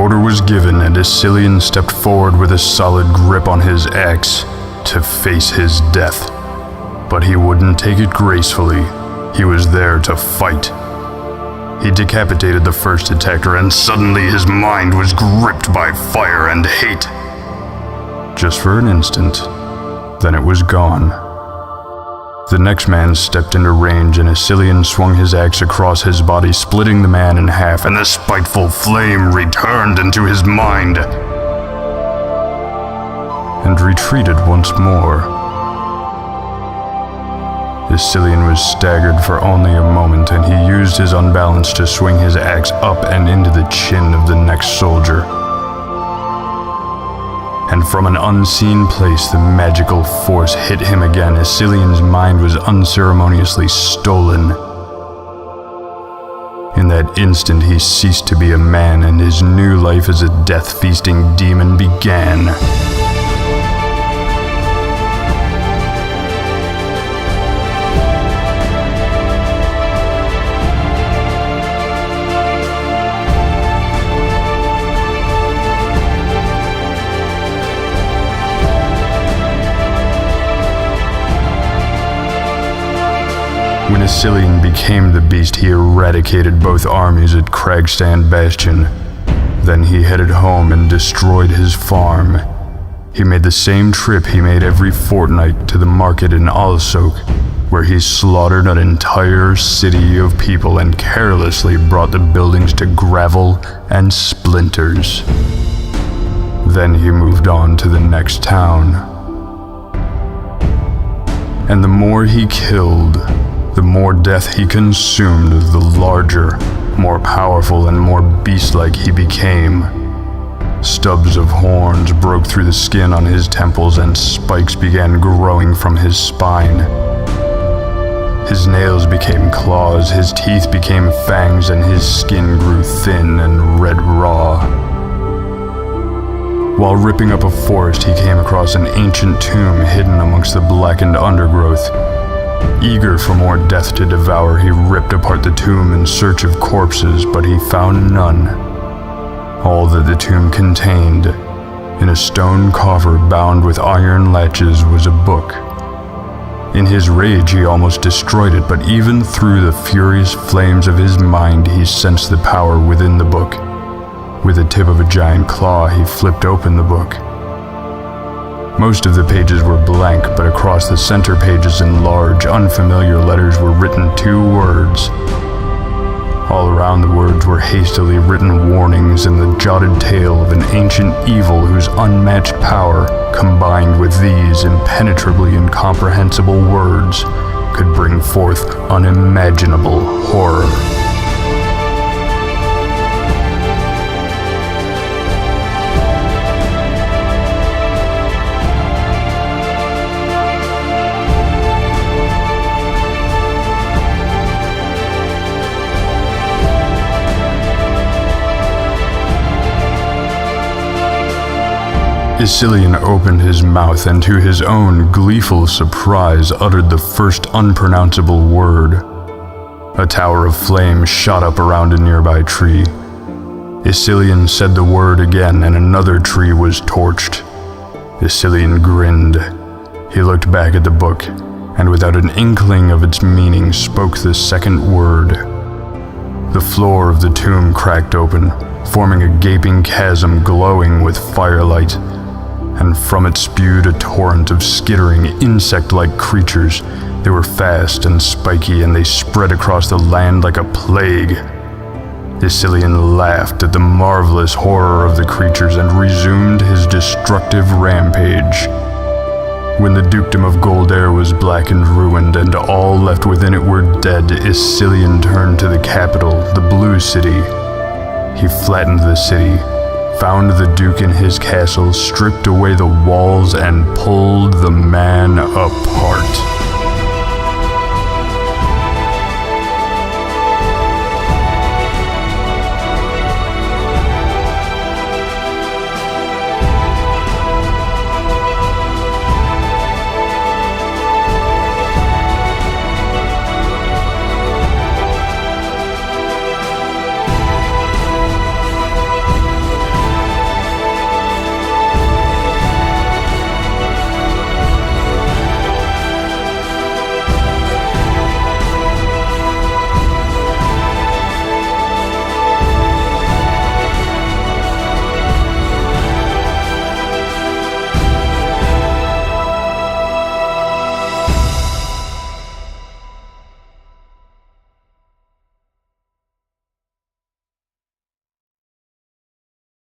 order was given, and Isilion stepped forward with a solid grip on his axe to face his death. But he wouldn't take it gracefully. He was there to fight. He decapitated the first attacker, and suddenly his mind was gripped by fire and hate. Just for an instant, then it was gone. The next man stepped into range, and Isilion swung his axe across his body, splitting the man in half, and the spiteful flame returned into his mind and retreated once more. Isilion was staggered for only a moment, and he used his unbalance to swing his axe up and into the chin of the next soldier. And from an unseen place, the magical force hit him again. Isilion's mind was unceremoniously stolen. In that instant, he ceased to be a man, and his new life as a death-feasting demon began. When Isilion became the beast, he eradicated both armies at Cragstand Bastion. Then he headed home and destroyed his farm. He made the same trip he made every fortnight to the market in Alsok, where he slaughtered an entire city of people and carelessly brought the buildings to gravel and splinters. Then he moved on to the next town. And the more he killed, the more death he consumed, the larger, more powerful, and more beast-like he became. Stubs of horns broke through the skin on his temples, and spikes began growing from his spine. His nails became claws, his teeth became fangs, and his skin grew thin and red raw. While ripping up a forest, he came across an ancient tomb hidden amongst the blackened undergrowth. Eager for more death to devour, he ripped apart the tomb in search of corpses, but he found none. All that the tomb contained, in a stone coffer bound with iron latches, was a book. In his rage, he almost destroyed it, but even through the furious flames of his mind, he sensed the power within the book. With the tip of a giant claw, he flipped open the book. Most of the pages were blank, but across the center pages in large, unfamiliar letters were written 2 words. All around the words were hastily written warnings and the jotted tale of an ancient evil whose unmatched power, combined with these impenetrably incomprehensible words, could bring forth unimaginable horror. Isilion opened his mouth and to his own gleeful surprise uttered the first unpronounceable word. A tower of flame shot up around a nearby tree. Isilion said the word again and another tree was torched. Isilion grinned. He looked back at the book and without an inkling of its meaning spoke the second word. The floor of the tomb cracked open, forming a gaping chasm glowing with firelight, and from it spewed a torrent of skittering, insect-like creatures. They were fast and spiky, and they spread across the land like a plague. Isilion laughed at the marvelous horror of the creatures and resumed his destructive rampage. When the dukedom of Goldair was black and ruined, and all left within it were dead, Isilion turned to the capital, the Blue City. He flattened the city, found the Duke in his castle, stripped away the walls, and pulled the man apart.